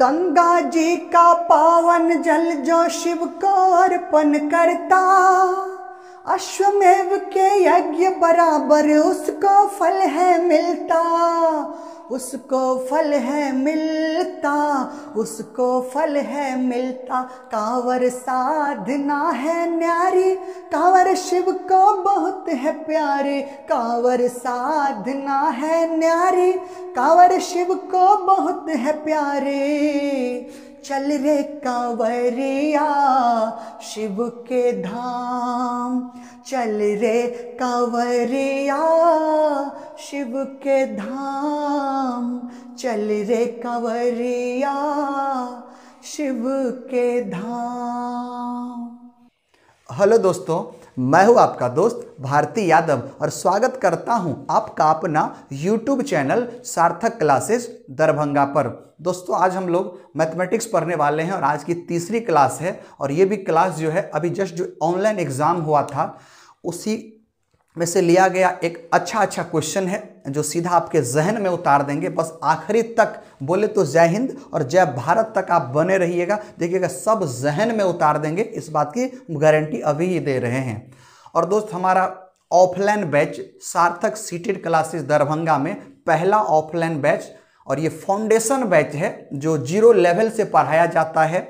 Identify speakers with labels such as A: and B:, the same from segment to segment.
A: गंगा जी का पावन जल जो शिव को अर्पण करता, अश्वमेव के यज्ञ बराबर उसको फल है मिलता, उसको फल है मिलता, उसको फल है मिलता। कांवर साधना है न्यारी, कांवर शिव को बहुत है प्यारी, कांवर साधना है न्यारी, कांवर शिव को बहुत है प्यारी। चल रे कांवरिया शिव के धाम, चल रे कांवरिया शिव के धाम, चल रे कांवरिया शिव के धाम। हेलो दोस्तों, मैं हूं आपका दोस्त भारती यादव और स्वागत करता हूं आपका अपना YouTube चैनल सार्थक क्लासेस दरभंगा पर। दोस्तों, आज हम लोग मैथमेटिक्स पढ़ने वाले हैं और आज की तीसरी क्लास है। और ये भी क्लास जो है अभी जस्ट जो ऑनलाइन एग्ज़ाम हुआ था उसी में से लिया गया एक अच्छा क्वेश्चन है जो सीधा आपके जहन में उतार देंगे। बस आखिरी तक बोले तो जय हिंद और जय भारत तक आप बने रहिएगा, देखिएगा सब जहन में उतार देंगे, इस बात की गारंटी अभी ही दे रहे हैं। और दोस्त, हमारा ऑफलाइन बैच सार्थक सीटेड क्लासेस दरभंगा में पहला ऑफलाइन बैच और ये फाउंडेशन बैच है जो 0 लेवल से पढ़ाया जाता है।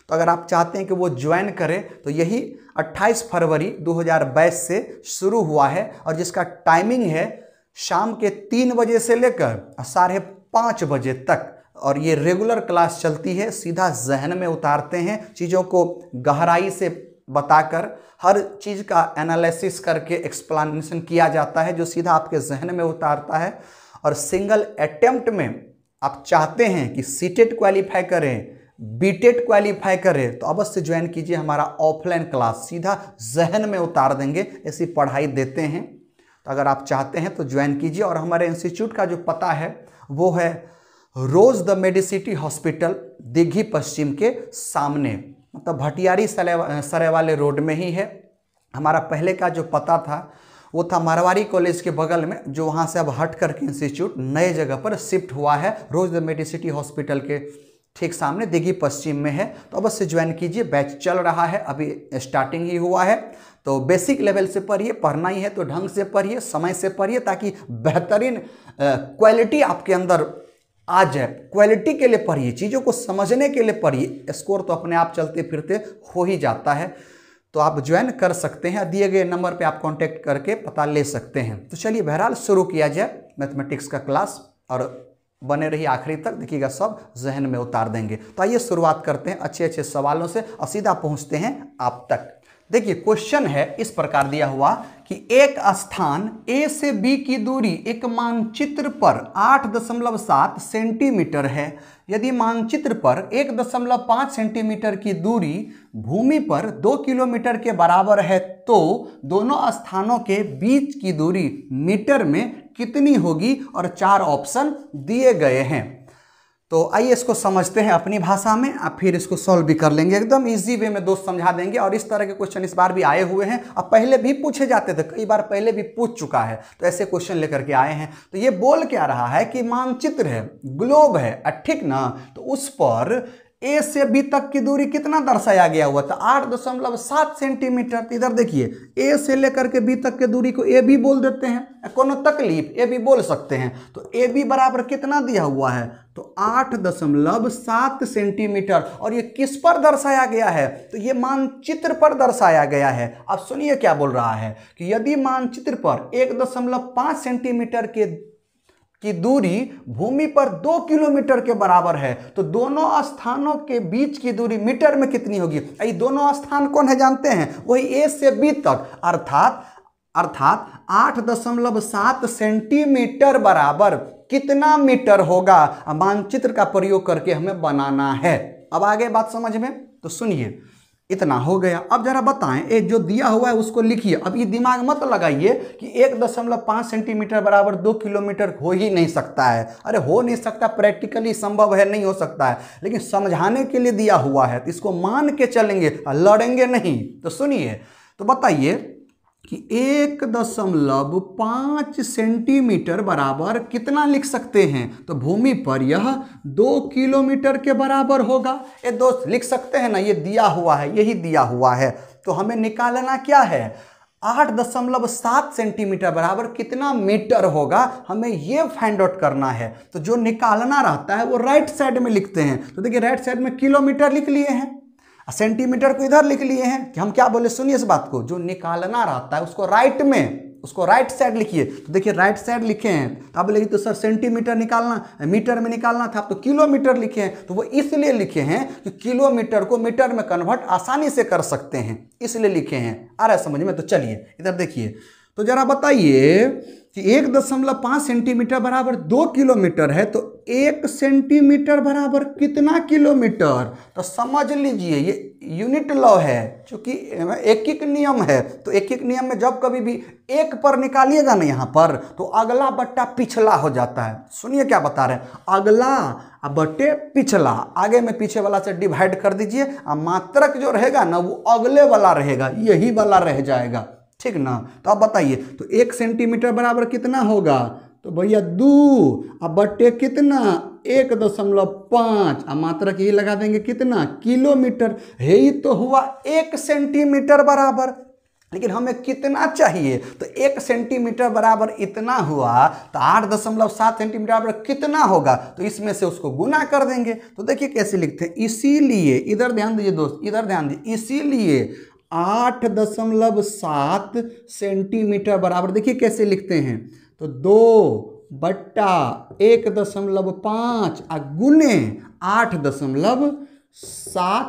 A: तो अगर आप चाहते हैं कि वो ज्वाइन करें तो यही 28 फरवरी 2022 से शुरू हुआ है और जिसका टाइमिंग है शाम के 3 बजे से लेकर 5:30 बजे तक। और ये रेगुलर क्लास चलती है, सीधा जहन में उतारते हैं, चीज़ों को गहराई से बताकर हर चीज़ का एनालिसिस करके एक्सप्लेनेशन किया जाता है जो सीधा आपके जहन में उतारता है। और सिंगल अटेम्प्ट में आप चाहते हैं कि सीटेट क्वालिफाई करें, बीटेट क्वालिफाई करें तो अवश्य ज्वाइन कीजिए हमारा ऑफलाइन क्लास, सीधा जहन में उतार देंगे, ऐसी पढ़ाई देते हैं। तो अगर आप चाहते हैं तो ज्वाइन कीजिए। और हमारे इंस्टीट्यूट का जो पता है वो है रोज द मेडिसिटी हॉस्पिटल, दिघी पश्चिम के सामने, मतलब भटियारी सराय वाले रोड में ही है। हमारा पहले का जो पता था वो था मारवाड़ी कॉलेज के बगल में, जो वहाँ से अब हट करके इंस्टीट्यूट नए जगह पर शिफ्ट हुआ है, रोज द मेडिसिटी हॉस्पिटल के ठीक सामने दिघी पश्चिम में है। तो अवश्य ज्वाइन कीजिए, बैच चल रहा है, अभी स्टार्टिंग ही हुआ है। तो बेसिक लेवल से पढ़िए, पढ़ना ही है तो ढंग से पढ़िए, समय से पढ़िए, ताकि बेहतरीन क्वालिटी आपके अंदर आ जाए। क्वालिटी के लिए पढ़िए, चीज़ों को समझने के लिए पढ़िए, स्कोर तो अपने आप चलते फिरते हो ही जाता है। तो आप ज्वाइन कर सकते हैं, दिए गए नंबर पे आप कांटेक्ट करके पता ले सकते हैं। तो चलिए बहरहाल शुरू किया जाए मैथमेटिक्स का क्लास और बने रहिए आखिरी तक, देखिएगा सब जहन में उतार देंगे। तो आइए शुरुआत करते हैं अच्छे सवालों से और सीधा पहुंचते हैं आप तक। देखिए क्वेश्चन है इस प्रकार दिया हुआ कि एक स्थान A से B की दूरी एक मानचित्र पर 8.7 सेंटीमीटर है। यदि मानचित्र पर 1.5 सेंटीमीटर की दूरी भूमि पर 2 किलोमीटर के बराबर है तो दोनों स्थानों के बीच की दूरी मीटर में कितनी होगी, और 4 ऑप्शन दिए गए हैं। तो आइए इसको समझते हैं अपनी भाषा में, आप फिर इसको सॉल्व भी कर लेंगे, एकदम इजी वे में दोस्त समझा देंगे। और इस तरह के क्वेश्चन इस बार भी आए हुए हैं, अब पहले भी पूछे जाते थे, कई बार पहले भी पूछ चुका है, तो ऐसे क्वेश्चन लेकर के आए हैं। तो ये बोल क्या रहा है कि मानचित्र है, ग्लोब है, ठीक ना, तो उस पर A से B तक की दूरी कितना दर्शाया गया हुआ था, 8.7 सेंटीमीटर। तो इधर देखिए A से लेकर के B तक की दूरी को AB बोल देते हैं, कोनो तकलीफ AB बोल सकते हैं। तो AB बराबर कितना दिया हुआ है, तो 8.7 सेंटीमीटर। और ये किस पर दर्शाया गया है, तो ये मानचित्र पर दर्शाया गया है। अब सुनिए क्या बोल रहा है कि यदि मानचित्र पर 1.5 सेंटीमीटर की दूरी भूमि पर 2 किलोमीटर के बराबर है तो दोनों स्थानों के बीच की दूरी मीटर में कितनी होगी। ये दोनों स्थान कौन है जानते हैं, वही A से B तक, अर्थात 8.7 सेंटीमीटर बराबर कितना मीटर होगा, मानचित्र का प्रयोग करके हमें बनाना है। अब आगे बात समझ में, तो सुनिए इतना हो गया। अब जरा बताएं, ये जो दिया हुआ है उसको लिखिए। अब ये दिमाग मत लगाइए कि 1.5 सेंटीमीटर बराबर 2 किलोमीटर हो ही नहीं सकता है। अरे हो नहीं सकता, प्रैक्टिकली संभव है, नहीं हो सकता है, लेकिन समझाने के लिए दिया हुआ है तो इसको मान के चलेंगे, लड़ेंगे नहीं। तो सुनिए, तो बताइए
B: कि 1.5 सेंटीमीटर बराबर कितना लिख सकते हैं, तो भूमि पर यह 2 किलोमीटर के बराबर होगा। ये दोस्त लिख सकते हैं ना, ये दिया हुआ है, यही दिया हुआ है। तो हमें निकालना क्या है, 8.7 सेंटीमीटर बराबर कितना मीटर होगा, हमें ये फाइंड आउट करना है। तो जो निकालना रहता है वो राइट साइड में लिखते हैं। तो देखिए राइट साइड में किलोमीटर लिख लिए हैं, सेंटीमीटर को इधर लिख लिए हैं। कि हम क्या बोले, सुनिए इस बात को, जो निकालना रहता है उसको राइट में, उसको राइट साइड लिखिए। तो देखिए राइट साइड लिखे हैं, तो आप बोलेंगे तो सर सेंटीमीटर निकालना, मीटर में निकालना था, तो किलोमीटर लिखे हैं। तो वो इसलिए लिखे हैं कि किलोमीटर को मीटर में कन्वर्ट आसानी से कर सकते हैं, इसलिए लिखे हैं। आ रहा है समझ में? तो चलिए इधर देखिए, तो जरा बताइए कि 1.5 सेंटीमीटर बराबर 2 किलोमीटर है, तो 1 सेंटीमीटर बराबर कितना किलोमीटर? तो समझ लीजिए ये यूनिट लॉ है, क्योंकि एक नियम है। तो एक नियम में जब कभी भी एक पर निकालिएगा ना यहाँ पर, तो अगला बट्टा पिछला हो जाता है। सुनिए क्या बता रहे हैं, अगला बट्टे पिछला, आगे में पीछे वाला से डिवाइड कर दीजिए, और मात्रक जो रहेगा ना वो अगले वाला रहेगा, यही वाला रह जाएगा, ठीक ना। तो आप बताइए, तो 1 सेंटीमीटर बराबर कितना होगा, तो भैया 2 अब बट्टे कितना 1.5, अब मात्रक यही लगा देंगे कितना, किलोमीटर है ही तो हुआ 1 सेंटीमीटर बराबर। लेकिन हमें कितना चाहिए, तो 1 सेंटीमीटर बराबर इतना हुआ, तो 8.7 सेंटीमीटर बराबर कितना होगा, तो इसमें से उसको गुना कर देंगे। तो देखिए कैसे लिखते हैं, इसीलिए इधर ध्यान दीजिए दोस्त, इधर ध्यान दीजिए, इसीलिए 8.7 सेंटीमीटर बराबर देखिए कैसे लिखते हैं, तो 2/1.5 गुने 8.7,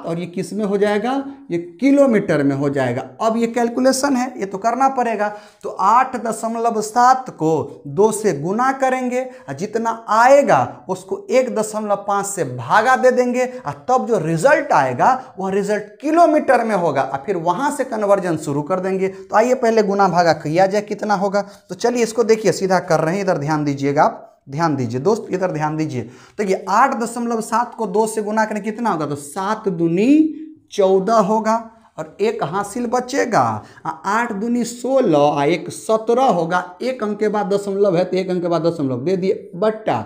B: और ये किस में हो जाएगा, ये किलोमीटर में हो जाएगा। अब ये कैलकुलेशन है, ये तो करना पड़ेगा। तो 8.7 को 2 से गुना करेंगे, और जितना आएगा उसको 1.5 से भागा दे देंगे, और तब जो रिजल्ट आएगा वह रिजल्ट किलोमीटर में होगा, और फिर वहां से कन्वर्जन शुरू कर देंगे। तो आइए पहले गुना भागा किया जाए, कितना होगा। तो चलिए इसको देखिए, सीधा कर रहे हैं, इधर ध्यान दीजिएगा आप, ध्यान दीजिए दोस्त, इधर ध्यान दीजिए। तो ये 8.7 को 2 से गुना करें कितना होगा, तो 7 दूनी 14 होगा, और एक हासिल बचेगा, 8 दूनी 16, 1 17 होगा। एक अंक के बाद दशमलव है, तो एक अंक के बाद दशमलव दे दिए, बट्टा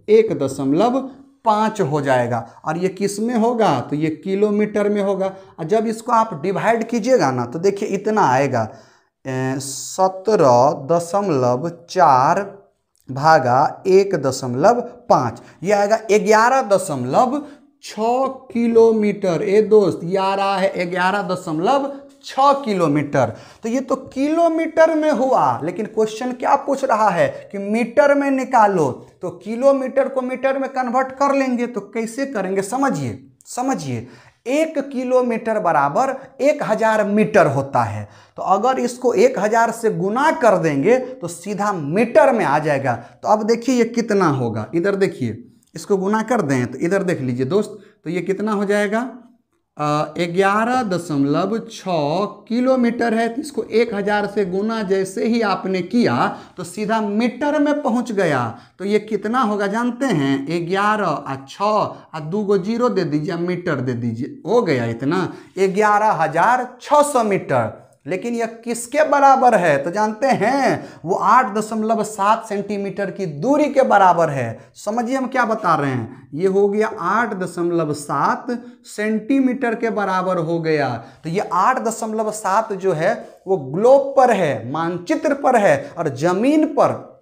B: 1.5 हो जाएगा। और ये किस में होगा, तो ये किलोमीटर में होगा। और जब इसको आप डिवाइड कीजिएगा ना, तो देखिए इतना आएगा 17.4 भागा 1.5, यह आएगा 11.6 किलोमीटर। ए दोस्त ये आ रहा है 11.6 किलोमीटर। तो ये तो किलोमीटर में हुआ, लेकिन क्वेश्चन क्या पूछ रहा है कि मीटर में निकालो। तो किलोमीटर को मीटर में कन्वर्ट कर लेंगे, तो कैसे करेंगे समझिए, समझिए। 1 किलोमीटर बराबर 1000 मीटर होता है। तो अगर इसको 1000 से गुना कर देंगे तो सीधा मीटर में आ जाएगा। तो अब देखिए ये कितना होगा, इधर देखिए, इसको गुना कर दें तो इधर देख लीजिए दोस्त, तो ये कितना हो जाएगा 11.6 किलोमीटर है। तो इसको 1000 से गुना जैसे ही आपने किया तो सीधा मीटर में पहुंच गया। तो ये कितना होगा जानते हैं, 11 और 6 और 2 0 दे दीजिए, मीटर दे दीजिए, हो गया इतना 11,600 मीटर। लेकिन यह किसके बराबर है तो जानते हैं, वो 8.7 सेंटीमीटर की दूरी के बराबर है। समझिए हम क्या बता रहे हैं, ये हो गया 8.7 सेंटीमीटर के बराबर हो गया। तो ये 8.7 जो है वो ग्लोब पर है, मानचित्र पर है, और जमीन पर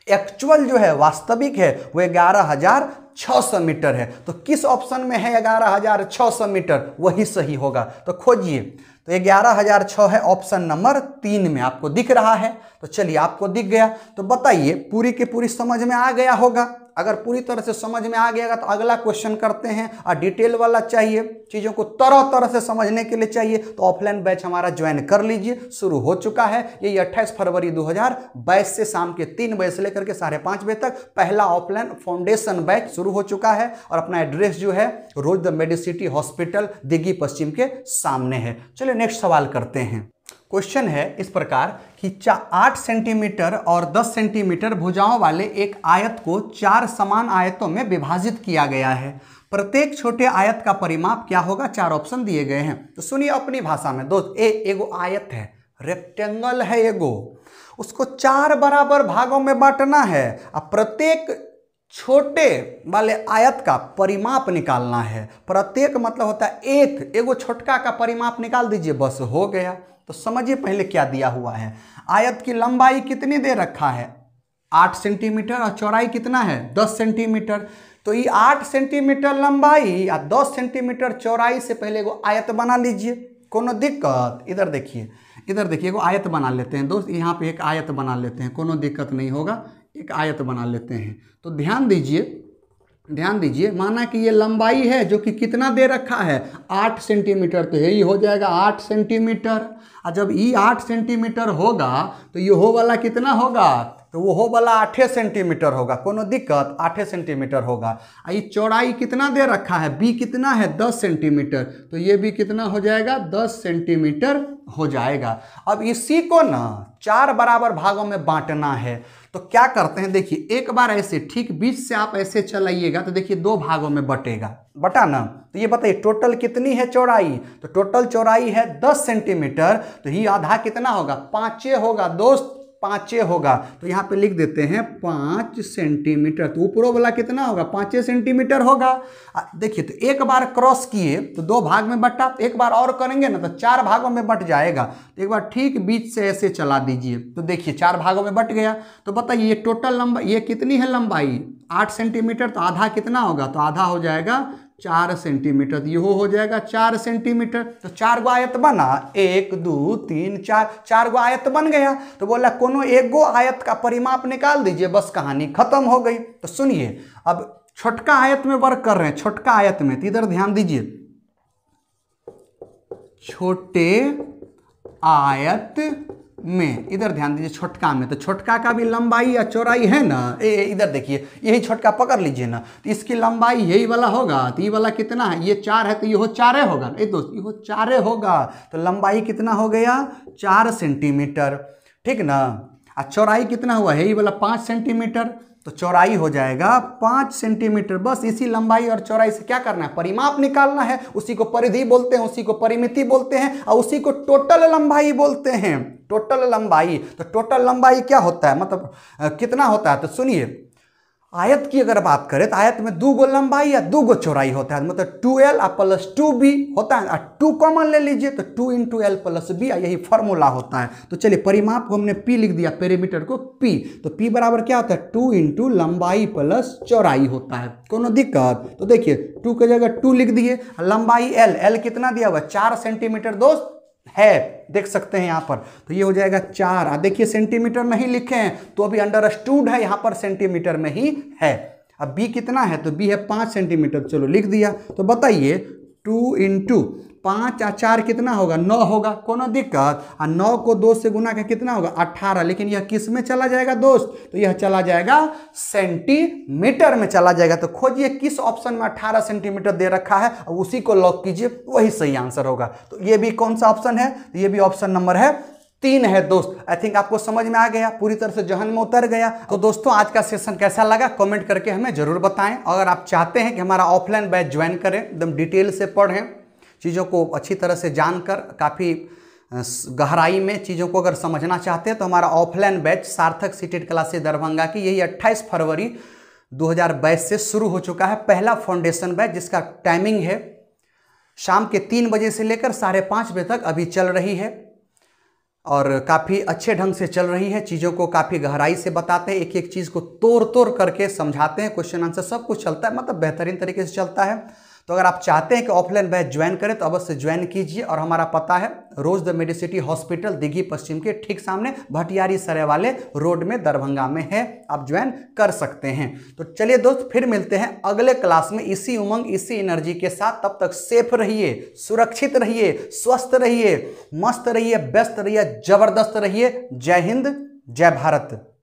B: एक्चुअल जो है वास्तविक है वो 11,600 मीटर है। तो किस ऑप्शन में है 11,600 मीटर, वही सही होगा। तो खोजिए, तो 11,006 है ऑप्शन नंबर 3 में, आपको दिख रहा है। तो चलिए आपको दिख गया, तो बताइए पूरी की पूरी समझ में आ गया होगा। अगर पूरी तरह से समझ में आ गया तो अगला क्वेश्चन करते हैं। और डिटेल वाला चाहिए, चीज़ों को तरह तरह से समझने के लिए चाहिए, तो ऑफलाइन बैच हमारा ज्वाइन कर लीजिए, शुरू हो चुका है। ये 28 फरवरी 2022 से शाम के 3 बजे से लेकर के 5:30 बजे तक पहला ऑफलाइन फाउंडेशन बैच शुरू हो चुका है। और अपना एड्रेस जो है रोज द मेडिसिटी हॉस्पिटल दिग्गी पश्चिम के सामने है। चलिए नेक्स्ट सवाल करते हैं। क्वेश्चन है इस प्रकार कि 8 सेंटीमीटर और 10 सेंटीमीटर भुजाओं वाले एक आयत को 4 समान आयतों में विभाजित किया गया है। प्रत्येक छोटे आयत का परिमाप क्या होगा, 4 ऑप्शन दिए गए हैं। तो सुनिए अपनी भाषा में दोस्त, एगो आयत है, रेक्टेंगल है एगो, उसको 4 बराबर भागों में बांटना है। अब प्रत्येक छोटे वाले आयत का परिमाप निकालना है। प्रत्येक मतलब होता है एक, एगो छोटका का परिमाप निकाल दीजिए, बस हो गया। तो समझिए पहले क्या दिया हुआ है। आयत की लंबाई कितनी दे रखा है, 8 सेंटीमीटर, और चौड़ाई कितना है, 10 सेंटीमीटर। तो ये 8 सेंटीमीटर लंबाई या 10 सेंटीमीटर चौड़ाई से पहले एगो आयत बना लीजिए। कोनो दिक्कत? इधर देखिए, इधर देखिए, एगो आयत बना लेते हैं दोस्त, यहाँ पे एक आयत बना लेते हैं, कोनो दिक्कत नहीं होगा, एक आयत बना लेते हैं। तो ध्यान दीजिए, ध्यान दीजिए, माना कि ये लंबाई है जो कि कितना दे रखा है, 8 सेंटीमीटर, तो यही हो जाएगा 8 सेंटीमीटर। और जब ये 8 सेंटीमीटर होगा तो ये हो वाला कितना होगा, तो वो हो वाला 8 सेंटीमीटर होगा। कोनो दिक्कत? 8 सेंटीमीटर होगा। ये चौड़ाई कितना दे रखा है, बी कितना है, 10 सेंटीमीटर, तो ये भी कितना हो जाएगा, 10 सेंटीमीटर हो जाएगा। अब इसी को ना 4 बराबर भागों में बांटना है। तो क्या करते हैं, देखिए एक बार ऐसे ठीक बीच से आप ऐसे चलाइएगा तो देखिए 2 भागों में बटेगा, बटा ना। तो ये बताइए टोटल कितनी है चौड़ाई, तो टोटल चौड़ाई है 10 सेंटीमीटर, तो ये आधा कितना होगा, 5 होगा दोस्त, 5 होगा। तो यहाँ पे लिख देते हैं 5 सेंटीमीटर। तो ऊपरों वाला कितना होगा, 5 सेंटीमीटर होगा। देखिए तो एक बार क्रॉस किए तो 2 भाग में बटा, एक बार और करेंगे ना तो 4 भागों में बट जाएगा। तो एक बार ठीक बीच से ऐसे चला दीजिए तो देखिए 4 भागों में बट गया। तो बताइए ये टोटल लंबाई ये कितनी है, लंबाई 8 सेंटीमीटर, तो आधा कितना होगा, तो आधा हो जाएगा 4 सेंटीमीटर, ये हो जाएगा 4 सेंटीमीटर। तो 4 गो आयत बना, 1 2 3 4, 4 गो आयत बन गया। तो बोला कोनो एक गो आयत का परिमाप निकाल दीजिए, बस कहानी खत्म हो गई। तो सुनिए, अब छोटका आयत में वर्क कर रहे हैं, छोटका आयत में, तो इधर ध्यान दीजिए, छोटे आयत में, इधर ध्यान दीजिए, छोटका में, तो छोटका का भी लंबाई या चौड़ाई है ना, इधर देखिए, यही छोटका पकड़ लीजिए ना, तो इसकी लंबाई यही वाला होगा। तो ये वाला कितना है, ये 4 है, तो ये हो 4 होगा, दोस्त ये हो 4 होगा। तो लंबाई कितना हो गया, 4 सेंटीमीटर, ठीक ना। और चौड़ाई कितना हुआ है, यही वाला 5 सेंटीमीटर, तो चौड़ाई हो जाएगा 5 सेंटीमीटर। बस इसी लंबाई और चौड़ाई से क्या करना है, परिमाप निकालना है। उसी को परिधि बोलते हैं, उसी को परिमिति बोलते हैं, और उसी को टोटल लंबाई बोलते हैं, टोटल लंबाई। तो टोटल लंबाई क्या होता है, मतलब कितना होता है, तो सुनिए, आयत की अगर बात करें तो आयत में 2 गो लंबाई या 2 गो चौड़ाई होता है, मतलब 2L + 2B होता है। 2 कॉमन ले लीजिए तो 2 × L + B, यही फॉर्मूला होता है। तो चलिए परिमाप को हमने P लिख दिया, पेरीमीटर को P, तो P बराबर क्या होता है, 2 × लंबाई + चौड़ाई होता है। कोनो दिक्कत? तो देखिए 2 की जगह 2 लिख दिए, लंबाई L कितना दिया हुआ, 4 सेंटीमीटर दोस्त है, देख सकते हैं यहाँ पर। तो ये हो जाएगा 4। देखिए सेंटीमीटर नहीं लिखे हैं तो अभी अंडरस्टूड है, यहाँ पर सेंटीमीटर में ही है। अब B कितना है, तो B है 5 सेंटीमीटर, चलो लिख दिया। तो बताइए 2 × 5 और 4 कितना होगा, 9 होगा। कोनो दिक्कत? और 9 को 2 से गुना का कितना होगा, 18। लेकिन यह किस में चला जाएगा दोस्त, तो यह चला जाएगा सेंटीमीटर में चला जाएगा। तो खोजिए किस ऑप्शन में 18 सेंटीमीटर दे रखा है और उसी को लॉक कीजिए, वही सही आंसर होगा। तो ये भी कौन सा ऑप्शन है, ये भी ऑप्शन नंबर है 3 है दोस्त। आई थिंक आपको समझ में आ गया, पूरी तरह से जहन में उतर गया। तो दोस्तों आज का सेशन कैसा लगा कमेंट करके हमें जरूर बताएं। अगर आप चाहते हैं कि हमारा ऑफलाइन बैच ज्वाइन करें, एकदम डिटेल से पढ़ें, चीज़ों को अच्छी तरह से जानकर काफ़ी गहराई में चीज़ों को अगर समझना चाहते हैं, तो हमारा ऑफलाइन बैच सार्थक सीटेट क्लासेस दरभंगा की यही 28 फरवरी 2022 से शुरू हो चुका है। पहला फाउंडेशन बैच जिसका टाइमिंग है शाम के 3 बजे से लेकर 5:30 बजे तक अभी चल रही है, और काफ़ी अच्छे ढंग से चल रही है। चीज़ों को काफ़ी गहराई से बताते हैं, एक एक चीज़ को तोड़ करके समझाते हैं, क्वेश्चन आंसर सब कुछ चलता है, मतलब बेहतरीन तरीके से चलता है। तो अगर आप चाहते हैं कि ऑफलाइन बैच ज्वाइन करें तो अवश्य ज्वाइन कीजिए। और हमारा पता है रोज द मेडिसिटी हॉस्पिटल, दिघी पश्चिम के ठीक सामने भटियारी सरे वाले रोड में दरभंगा में है, आप ज्वाइन कर सकते हैं। तो चलिए दोस्त फिर मिलते हैं अगले क्लास में इसी उमंग इसी एनर्जी के साथ। तब तक सेफ रहिए, सुरक्षित रहिए, स्वस्थ रहिए, मस्त रहिए, व्यस्त रहिए, जबरदस्त रहिए। जय हिंद, जय भारत।